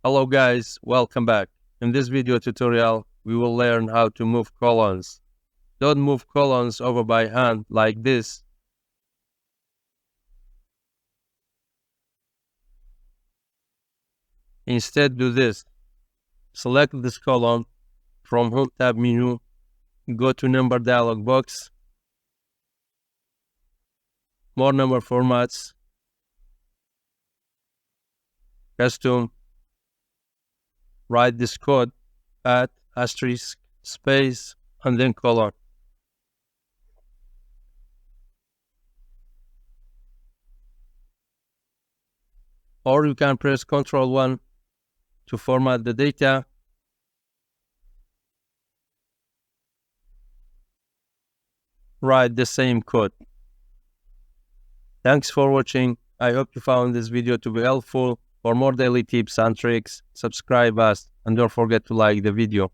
Hello guys, welcome back. In this video tutorial, we will learn how to move columns. Don't move columns over by hand like this. Instead do this. Select this column from Home tab menu, go to Number dialog box, More number formats, Custom, write this code, add asterisk, space, and then colon. Or you can press Ctrl 1 to format the data. Write the same code. Thanks for watching. I hope you found this video to be helpful. For more daily tips and tricks, subscribe us and don't forget to like the video.